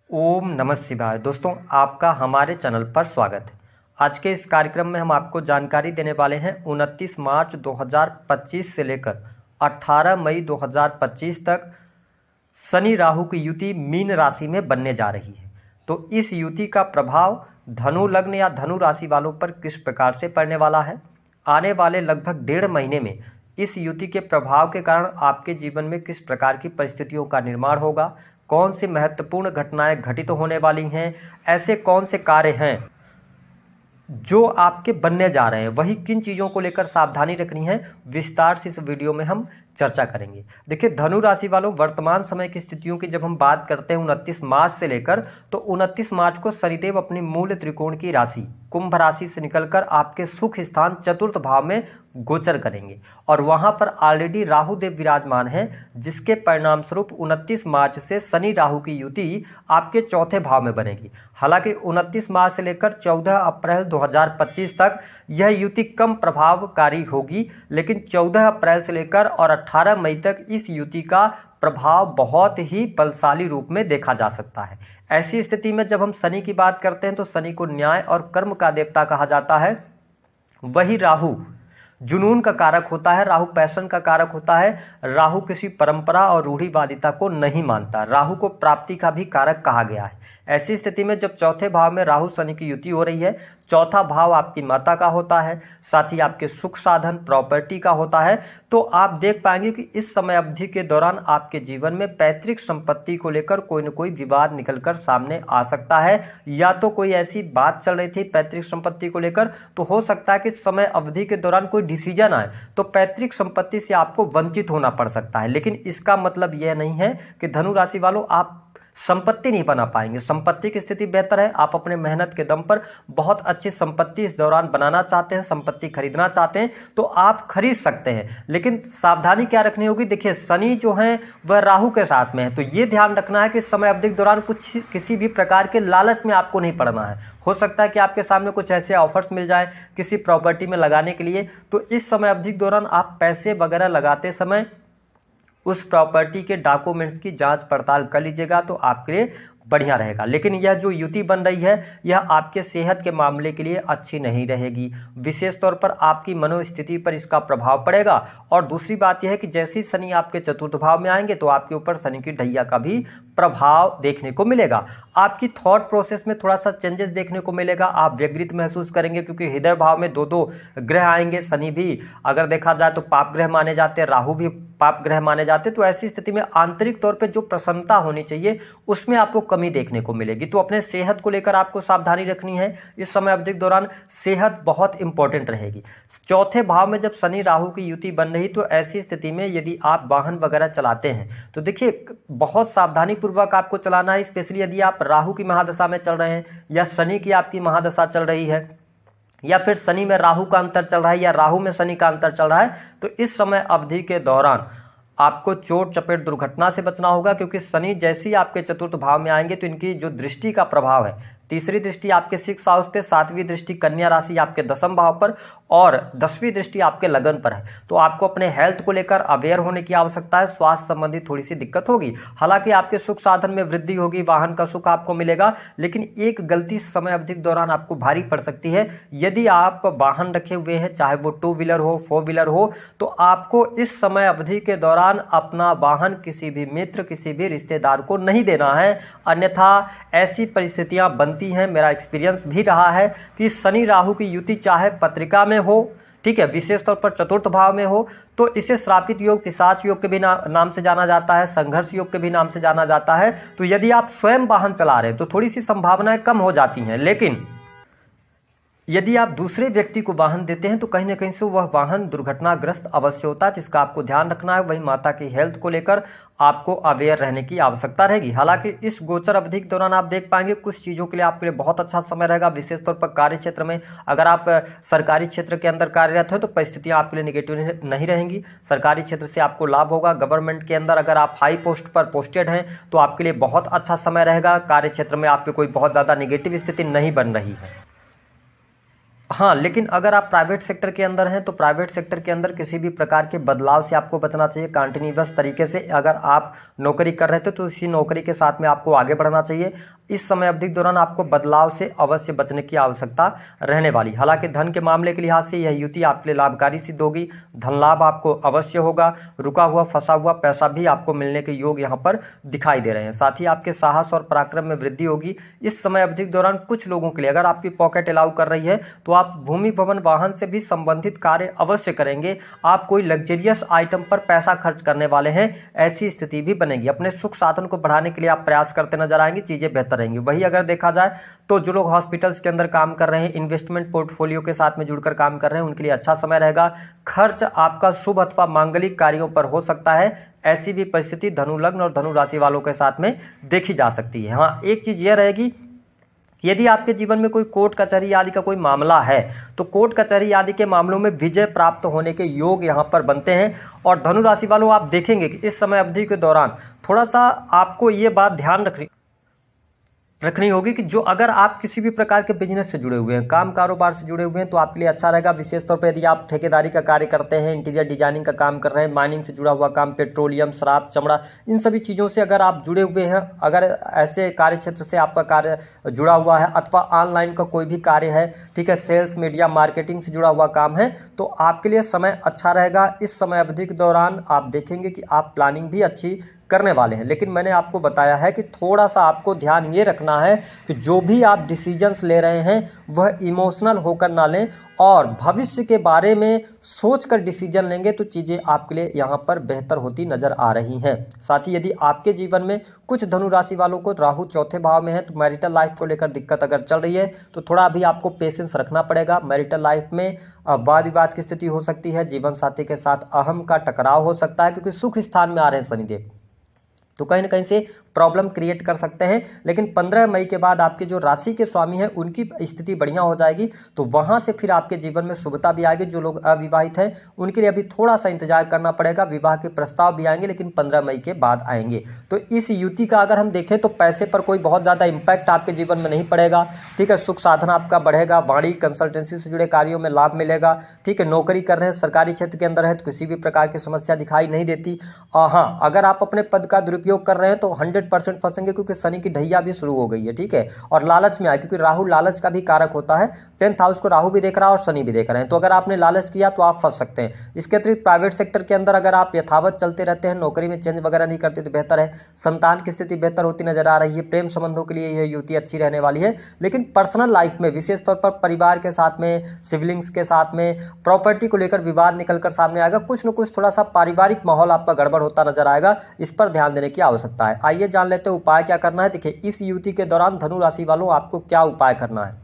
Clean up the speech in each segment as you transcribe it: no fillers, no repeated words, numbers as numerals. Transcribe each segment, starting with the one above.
ओम नमः शिवाय। दोस्तों, आपका हमारे चैनल पर स्वागत है। आज के इस कार्यक्रम में हम आपको जानकारी देने वाले हैं 29 मार्च 2025 से लेकर 18 मई 2025 तक शनि राहु की युति मीन राशि में बनने जा रही है। तो इस युति का प्रभाव धनु लग्न या धनु राशि वालों पर किस प्रकार से पड़ने वाला है, आने वाले लगभग 1.5 महीने में इस युति के प्रभाव के कारण आपके जीवन में किस प्रकार की परिस्थितियों का निर्माण होगा, कौन सी महत्वपूर्ण घटनाएं घटित होने वाली हैं, ऐसे कौन से कार्य हैं जो आपके बनने जा रहे हैं, वही किन चीज़ों को लेकर सावधानी रखनी है, विस्तार से इस वीडियो में हम चर्चा करेंगे। देखिए, धनु राशि वालों, वर्तमान समय की स्थितियों की जब हम बात करते हैं 29 मार्च से लेकर, तो 29 मार्च को शनिदेव अपनी मूल त्रिकोण की राशि कुंभ राशि से निकलकर आपके सुख स्थान चतुर्थ भाव में गोचर करेंगे और वहां पर ऑलरेडी राहु देव विराजमान हैं, जिसके परिणाम स्वरूप 29 मार्च से शनि राहु की युति आपके चौथे भाव में बनेगी। हालांकि 29 मार्च से लेकर 14 अप्रैल 2025 तक यह युति कम प्रभावकारी होगी, लेकिन 14 अप्रैल से लेकर और 18 मई तक इस युति का प्रभाव बहुत ही बलशाली रूप में देखा जा सकता है। ऐसी स्थिति में जब हम शनि की बात करते हैं तो शनि को न्याय और कर्म का देवता कहा जाता है। वही राहु जुनून का कारक होता है, राहु पैशन का कारक होता है। राहु किसी परंपरा और रूढ़िवादिता को नहीं मानता, राहु को प्राप्ति का भी कारक कहा गया है। ऐसी स्थिति में जब चौथे भाव में राहु शनि की युति हो रही है, चौथा भाव आपकी माता का होता है, साथ ही आपके सुख साधन प्रॉपर्टी का होता है, तो आप देख पाएंगे कि इस समय अवधि के दौरान आपके जीवन में पैतृक संपत्ति को लेकर कोई न कोई विवाद निकलकर सामने आ सकता है। या तो कोई ऐसी बात चल रही थी पैतृक संपत्ति को लेकर, तो हो सकता है कि समय अवधि के दौरान कोई डिसीजन आए तो पैतृक संपत्ति से आपको वंचित होना पड़ सकता है। लेकिन इसका मतलब यह नहीं है कि धनु राशि वालों आप संपत्ति नहीं बना पाएंगे। संपत्ति की स्थिति बेहतर है, आप अपने मेहनत के दम पर बहुत अच्छी संपत्ति इस दौरान बनाना चाहते हैं, संपत्ति खरीदना चाहते हैं तो आप खरीद सकते हैं। लेकिन सावधानी क्या रखनी होगी? देखिए, शनि जो है वह राहु के साथ में है, तो ये ध्यान रखना है कि समय अवधि के दौरान किसी भी प्रकार के लालच में आपको नहीं पड़ना है। हो सकता है कि आपके सामने कुछ ऐसे ऑफर्स मिल जाए किसी प्रॉपर्टी में लगाने के लिए, तो इस समय अवधि के दौरान आप पैसे वगैरह लगाते समय उस प्रॉपर्टी के डॉक्यूमेंट्स की जांच पड़ताल कर लीजिएगा, तो आपके लिए बढ़िया रहेगा। लेकिन यह जो युति बन रही है यह आपके सेहत के मामले के लिए अच्छी नहीं रहेगी, विशेष तौर पर आपकी मनोस्थिति पर इसका प्रभाव पड़ेगा। और दूसरी बात यह है कि जैसे ही शनि आपके चतुर्थ भाव में आएंगे तो आपके ऊपर शनि की ढैया का भी प्रभाव देखने को मिलेगा। आपकी थॉट प्रोसेस में थोड़ा सा चेंजेस देखने को मिलेगा, आप व्यग्रित महसूस करेंगे, क्योंकि हृदय भाव में दो ग्रह आएंगे। शनि भी अगर देखा जाए तो पाप ग्रह माने जाते हैं, राहु भी पाप ग्रह माने जाते हैं। तो ऐसी स्थिति में आंतरिक तौर पर जो प्रसन्नता होनी चाहिए उसमें आपको कमी देखने को मिलेगी। तो अपने सेहत को लेकर आपको सावधानी रखनी है। इस समय अवधि के दौरान सेहत बहुत इंपॉर्टेंट रहेगी। चौथे भाव में जब शनि राहु की युति बन रही, तो ऐसी स्थिति में यदि आप वाहन वगैरह चलाते हैं तो देखिए बहुत सावधानी पूर्वक आपको चलाना है। स्पेशली यदि आप राहु की महादशा में चल रहे हैं या शनि की आपकी महादशा चल रही है या फिर शनि में राहु का अंतर चल रहा है या राहु में शनि का अंतर चल रहा है, तो इस समय अवधि के दौरान आपको चोट चपेट दुर्घटना से बचना होगा। क्योंकि शनि जैसे ही आपके चतुर्थ भाव में आएंगे तो इनकी जो दृष्टि का प्रभाव है, तीसरी दृष्टि आपके 6th हाउस पे, 7वीं दृष्टि कन्या राशि आपके 10वें भाव पर और 10वीं दृष्टि आपके लगन पर है। तो आपको अपने हेल्थ को लेकर अवेयर होने की आवश्यकता है। स्वास्थ्य संबंधी थोड़ी सी दिक्कत होगी, हालांकि आपके सुख साधन में वृद्धि होगी, वाहन का सुख आपको मिलेगा। लेकिन एक गलती समय अवधि के दौरान आपको भारी पड़ सकती है। यदि आप वाहन रखे हुए हैं, चाहे वो 2 व्हीलर हो 4 व्हीलर हो, तो आपको इस समय अवधि के दौरान अपना वाहन किसी भी मित्र, किसी भी रिश्तेदार को नहीं देना है, अन्यथा ऐसी परिस्थितियां बनती हैं। मेरा एक्सपीरियंस भी रहा है कि शनि राहु की युति चाहे पत्रिका में हो, ठीक है, विशेष तौर पर चतुर्थ भाव में हो, तो इसे श्रापित योग, पिशाच योग के भी नाम से जाना जाता है, संघर्ष योग के भी नाम से जाना जाता है। तो यदि आप स्वयं वाहन चला रहे हैं तो थोड़ी सी संभावनाएं कम हो जाती हैं। लेकिन यदि आप दूसरे व्यक्ति को वाहन देते हैं तो कहीं ना कहीं से वह वाहन दुर्घटनाग्रस्त अवश्य होता है, जिसका आपको ध्यान रखना है। वही माता की हेल्थ को लेकर आपको अवेयर रहने की आवश्यकता रहेगी। हालांकि इस गोचर अवधि के दौरान आप देख पाएंगे कुछ चीज़ों के लिए आपके लिए बहुत अच्छा समय रहेगा, विशेष तौर पर कार्य क्षेत्र में। अगर आप सरकारी क्षेत्र के अंदर कार्यरत हो तो परिस्थितियां आपके लिए निगेटिव नहीं रहेंगी, सरकारी क्षेत्र से आपको लाभ होगा। गवर्नमेंट के अंदर अगर आप हाई पोस्ट पर पोस्टेड हैं तो आपके लिए बहुत अच्छा समय रहेगा। कार्य क्षेत्र में आपके कोई बहुत ज़्यादा निगेटिव स्थिति नहीं बन रही है। हाँ, लेकिन अगर आप प्राइवेट सेक्टर के अंदर हैं तो प्राइवेट सेक्टर के अंदर किसी भी प्रकार के बदलाव से आपको बचना चाहिए। कंटिन्यूअस तरीके से अगर आप नौकरी कर रहे थे तो इसी नौकरी के साथ में आपको आगे बढ़ना चाहिए। इस समय अवधि के दौरान आपको बदलाव से अवश्य बचने की आवश्यकता रहने वाली। हालांकि धन के मामले के लिहाज से यह युति आपके लिए लाभकारी सिद्ध होगी। धन लाभ आपको अवश्य होगा। रुका हुआ फंसा हुआ पैसा भी आपको मिलने के योग यहाँ पर दिखाई दे रहे हैं। साथ ही आपके साहस और पराक्रम में वृद्धि होगी। इस समय अवधि के दौरान कुछ लोगों के लिए अगर आपकी पॉकेट अलाउ कर रही है तो आप भूमि भवन वाहन से भी संबंधित कार्य अवश्य करेंगे। आप कोई लग्जरियस आइटम पर पैसा खर्च करने वाले हैं, ऐसी स्थिति भी बनेगी। अपने सुख साधन को बढ़ाने के लिए आप प्रयास करते नजर आएंगे, चीजें बेहतर रहेंगी। वही अगर देखा जाए तो जो लोग हॉस्पिटल्स के अंदर काम कर रहे हैं, इन्वेस्टमेंट पोर्टफोलियो के साथ में जुड़कर काम कर रहे हैं, उनके लिए अच्छा समय रहेगा। खर्च आपका शुभ अथवा मांगलिक कार्यों पर हो सकता है। ऐसी भी परिस्थिति धनु लग्न और धनु राशि वालों के साथ में देखी जा सकती है। हाँ, एक चीज यह रहेगी, यदि आपके जीवन में कोई कोर्ट कचहरी आदि का कोई मामला है तो कोर्ट कचहरी आदि के मामलों में विजय प्राप्त होने के योग यहां पर बनते हैं। और धनु राशि वालों, आप देखेंगे कि इस समय अवधि के दौरान थोड़ा सा आपको ये बात ध्यान रखनी होगी कि जो अगर आप किसी भी प्रकार के बिजनेस से जुड़े हुए हैं, काम कारोबार से जुड़े हुए हैं, तो आपके लिए अच्छा रहेगा। विशेष तौर पर यदि आप ठेकेदारी का कार्य करते हैं, इंटीरियर डिजाइनिंग का काम कर रहे हैं, माइनिंग से जुड़ा हुआ काम, पेट्रोलियम, शराब, चमड़ा, इन सभी चीज़ों से अगर आप जुड़े हुए हैं, अगर ऐसे कार्य क्षेत्र से आपका कार्य जुड़ा हुआ है अथवा ऑनलाइन का कोई भी कार्य है, ठीक है, सेल्स, मीडिया, मार्केटिंग से जुड़ा हुआ काम है, तो आपके लिए समय अच्छा रहेगा। इस समय अवधि के दौरान आप देखेंगे कि आप प्लानिंग भी अच्छी करने वाले हैं। लेकिन मैंने आपको बताया है कि थोड़ा सा आपको ध्यान ये रखना है कि जो भी आप डिसीजंस ले रहे हैं वह इमोशनल होकर ना लें और भविष्य के बारे में सोचकर डिसीजन लेंगे तो चीज़ें आपके लिए यहाँ पर बेहतर होती नजर आ रही हैं। साथ ही यदि आपके जीवन में कुछ धनु राशि वालों को राहु चौथे भाव में है तो मैरिटल लाइफ को लेकर दिक्कत अगर चल रही है तो थोड़ा अभी आपको पेशेंस रखना पड़ेगा। मैरिटल लाइफ में वाद विवाद की स्थिति हो सकती है, जीवन साथी के साथ अहम का टकराव हो सकता है क्योंकि सुख स्थान में आ रहे हैं शनिदेव, तो कहीं ना कहीं से प्रॉब्लम क्रिएट कर सकते हैं। लेकिन 15 मई के बाद आपके जो राशि के स्वामी हैं उनकी स्थिति बढ़िया हो जाएगी, तो वहां से फिर आपके जीवन में शुभता भी आएगी। जो लोग अविवाहित हैं उनके लिए अभी थोड़ा सा इंतजार करना पड़ेगा। विवाह के प्रस्ताव भी आएंगे लेकिन 15 मई के बाद आएंगे। तो इस युति का अगर हम देखें तो पैसे पर कोई बहुत ज़्यादा इम्पैक्ट आपके जीवन में नहीं पड़ेगा, ठीक है। सुख साधन आपका बढ़ेगा, वाणी कंसल्टेंसी से जुड़े कार्यों में लाभ मिलेगा, ठीक है। नौकरी कर रहे हैं, सरकारी क्षेत्र के अंदर है तो किसी भी प्रकार की समस्या दिखाई नहीं देती। हाँ, अगर आप अपने पद का दुरुपयोग कर रहे हैं तो 100% फंसेंगे क्योंकि शनि की ढैया भी शुरू हो गई है, ठीक है। और लालच में आए क्योंकि राहु लालच का भी कारक होता है। 10th हाउस को राहु भी देख रहा है और शनि भी देख रहे हैं, तो अगर आपने लालच किया तो आप फंस सकते हैं। इसके अतिरिक्त प्राइवेट सेक्टर के अंदर अगर आप यथावत चलते रहते हैं, नौकरी में चेंज वगैरह नहीं करते तो बेहतर है। संतान की स्थिति बेहतर होती नजर आ रही है। प्रेम संबंधों के लिए यह युति अच्छी रहने वाली है। लेकिन पर्सनल लाइफ में विशेष तौर पर परिवार के साथ में, सिबलिंग्स के साथ में, प्रॉपर्टी को लेकर विवाद निकलकर सामने आएगा। कुछ न कुछ थोड़ा सा पारिवारिक माहौल आपका गड़बड़ होता नजर आएगा, इस पर ध्यान देने की आवश्यकता है। आइए जान लेते हैं उपाय क्या करना है। देखिए, इस युति के दौरान धनु राशि वालों आपको क्या उपाय करना है।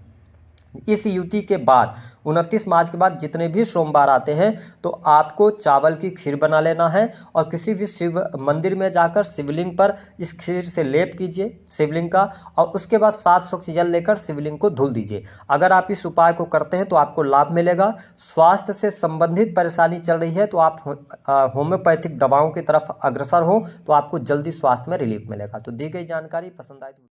इस युति के बाद 29 मार्च के बाद जितने भी सोमवार आते हैं तो आपको चावल की खीर बना लेना है और किसी भी शिव मंदिर में जाकर शिवलिंग पर इस खीर से लेप कीजिए शिवलिंग का, और उसके बाद 7 स्वच्छ जल लेकर शिवलिंग को धुल दीजिए। अगर आप इस उपाय को करते हैं तो आपको लाभ मिलेगा। स्वास्थ्य से संबंधित परेशानी चल रही है तो आप होम्योपैथिक दवाओं की तरफ अग्रसर हो तो आपको जल्दी स्वास्थ्य में रिलीफ मिलेगा। तो दी गई जानकारी पसंद आए तो